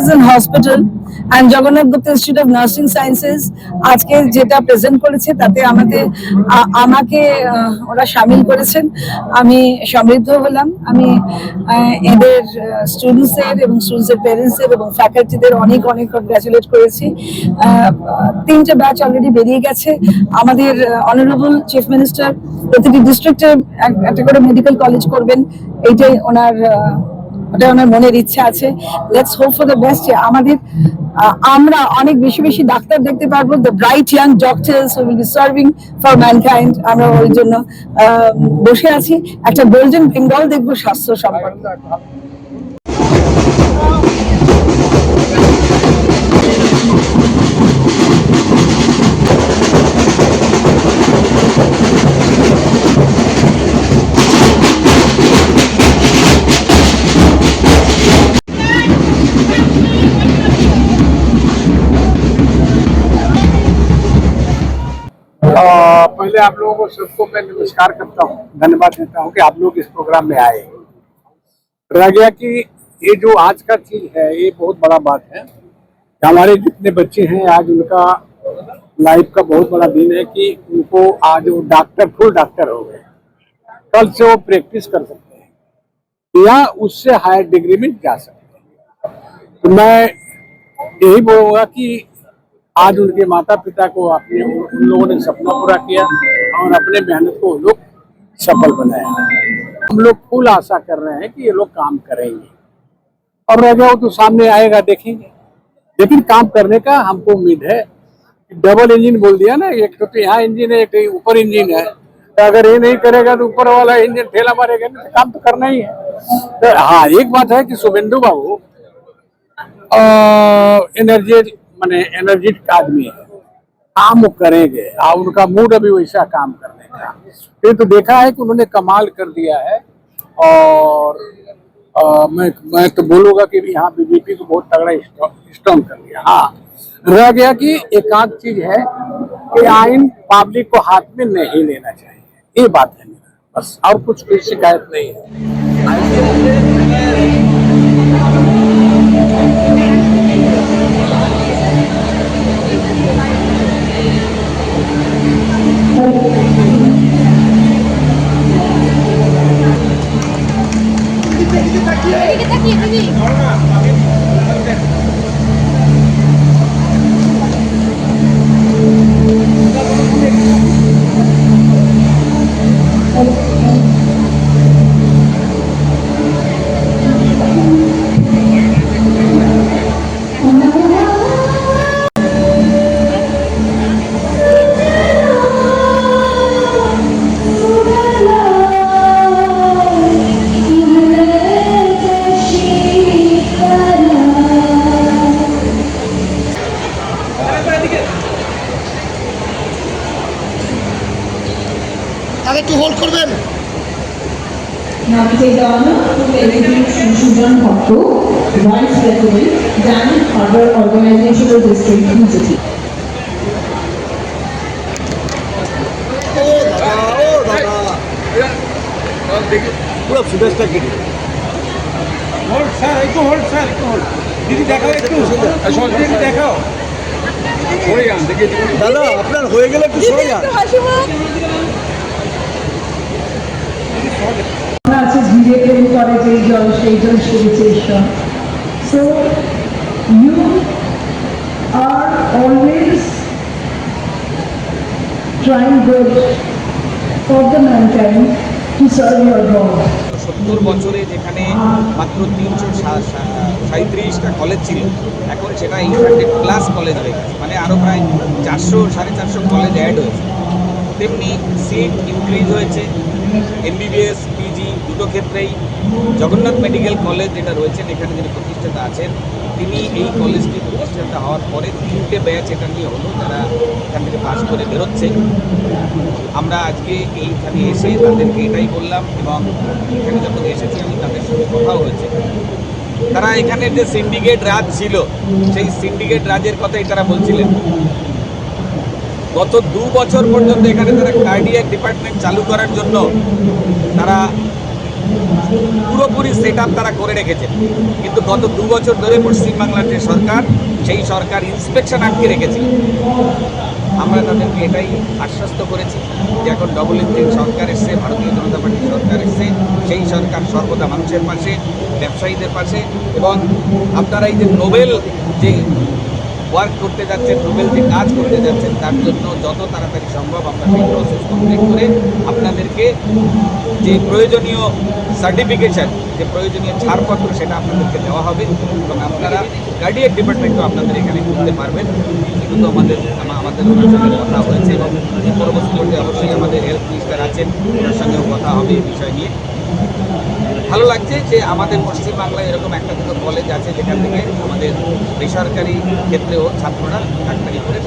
And hospital and Jagannath Gupta institute of nursing sciences আজকে যেটা present করেছে তাতে আমাকে ওরা সামিল করেছেন। আমি সমৃদ্ধ হলাম। আমি এদের স্টুডেন্টসদের এবং স্টুডেন্টসদের প্যারেন্টসদের এবং ফ্যাকাল্টিদের অনেক অনেক কনগ্রাচুলেট করেছি। 3টে ব্যাচ অলরেডি বেরিয়ে গেছে। আমাদের অনারেবল চিফ মিনিস্টার প্রতিটি ডিস্ট্রিক্টে একটা করে মেডিকেল কলেজ করবেন, এইটাই ওনার মনের ইচ্ছা আছে। Let's hope for the best. আমরা অনেক বেশি বেশি ডাক্তার দেখতে পারবো, the bright young doctors who will be serving for mankind. আমরা ওই জন্য বসে আছি, একটা গোল্ডেন বেঙ্গল দেখবো স্বাস্থ্য সম্পর্কে। पहले आप लोगों को सबको मैं नमस्कार करता हूँ, धन्यवाद देता हूँ कि आप लोग इस प्रोग्राम में आए। रह गया कि ये जो आज का चीज है ये बहुत बड़ा बात है। हमारे जितने बच्चे हैं आज उनका लाइफ का बहुत बड़ा दिन है कि उनको आज वो फुल डॉक्टर हो गए। कल से वो प्रैक्टिस कर सकते हैं या उससे हायर डिग्री में जा सकते हैं। तो मैं यही बोलूँगा कि आज उनके माता पिता को उन लोगों ने सपना पूरा किया और अपने मेहनत को वो लोग सफल बनाया। हम लोग फुल आशा कर रहे हैं कि ये लोग काम करेंगे और रह गया वो तो सामने आएगा, देखेंगे। लेकिन काम करने का हमको उम्मीद है। डबल इंजन बोल दिया ना, एक तो यहाँ इंजन है, एक ऊपर इंजन है। तो अगर ये नहीं करेगा तो ऊपर वाला इंजन ठेला मारेगा, नहीं तो काम तो करना ही है। तो हाँ, एक बात है कि शुभेंदु बाबू एनर्जेटिक आदमी है, काम वो करेंगे। उनका मूड अभी वैसा काम करने का। ये तो देखा है कि उन्होंने कमाल कर दिया है। और मैं तो बोलूंगा कि यहाँ बीजेपी को बहुत तगड़ा स्ट्रॉन्ग कर दिया। हाँ, रह गया कि एक आध चीज है कि आइन पब्लिक को हाथ में नहीं लेना चाहिए, ये बात है मेरा, बस। और कुछ कोई शिकायत नहीं है। একটু হোল্ড করবেন। Now to take the honor to introduce Sujan Bhattu, Vice President, Dam Harbour Organizational District, BJP. পুরো সুদেশটা কেটে হোল্ড স্যার, একটু হোল্ড স্যার, একটু হোল্ড। দিদি দেখাও, একটু দিদি দেখাও। সরে যান, দেখে দাদা আপনার হয়ে গেলে একটু সরে যান। আছে বিবেকের করে যেই জল সেই জল সেরেছে ঈশ্বর। So you are always trying good for the mankind to serve your God. 70 বছরে যেখানে মাত্র 337টা কলেজ ছিল, এখন সেটা 800+ কলেজ হয়ে গেছে, মানে আরও প্রায় 400-450 কলেজ অ্যাড হয়েছে। তেমনি সিট ইনক্রিজ হয়েছে। MBBS PG দুটো ক্ষেত্রেই জগন্নাথ মেডিকেল কলেজ যেটা রয়েছেন, এখানে যিনি প্রতিষ্ঠাতা আছেন তিনি এই কলেজটি প্রতিষ্ঠাতা হওয়ার পরে 3টে ব্যাচ এটা নিয়ে হলো, যারা এখান থেকে পাস করে বেরোচ্ছে। আমরা আজকে এইখানে এসে তাদেরকে এটাই বললাম, এবং এখানে যখন এসেছি আমি তাদের সঙ্গে কথাও হয়েছে। তারা এখানে যে সিন্ডিকেট রাজ ছিল, সেই সিন্ডিকেট রাজের কথাই তারা বলছিলেন। গত 2 বছর পর্যন্ত এখানে তারা কার্ডিয়াক ডিপার্টমেন্ট চালু করার জন্য তারা পুরোপুরি সেট আপ তারা করে রেখেছেন, কিন্তু গত 2 বছর ধরে পশ্চিমবাংলার যে সরকার, সেই সরকার ইন্সপেকশন আটকে রেখেছে। আমরা তাদেরকে এটাই আশ্বস্ত করেছি যে এখন ডবল ইঞ্জিন সরকার এসছে, ভারতীয় জনতা পার্টির সরকার এসছে, সেই সরকার সর্বদা মানুষের পাশে, ব্যবসায়ীদের পাশে, এবং আপনারা এই যে নোবেল যে ওয়ার্ক করতে যাচ্ছেন, নোবেল যে কাজ করতে যাচ্ছেন, তার জন্য যত তাড়াতাড়ি সম্ভব আমরা সেই প্রসেস কমপ্লিট করে আপনাদেরকে যে প্রয়োজনীয় সার্টিফিকেশন, যে প্রয়োজনীয় ছাড়পত্র, সেটা আপনাদেরকে দেওয়া হবে এবং আপনারা গার্ডিয়ান ডিপার্টমেন্টও আপনাদের এখানে করতে পারবেন। এগুলো আমাদের ওনার সঙ্গে কথা হয়েছে এবং পরবর্তী পর্যায়ে অবশ্যই আমাদের হেলথ মিনিস্টার আছেন, ওনার সঙ্গেও কথা হবে এই বিষয় নিয়ে। ভালো লাগছে যে আমাদের পশ্চিমবাংলায় এরকম একটা দুটো কলেজ আছে যেখান থেকে আমাদের বেসরকারি ক্ষেত্রেও ছাত্ররা ডাক্তারি করে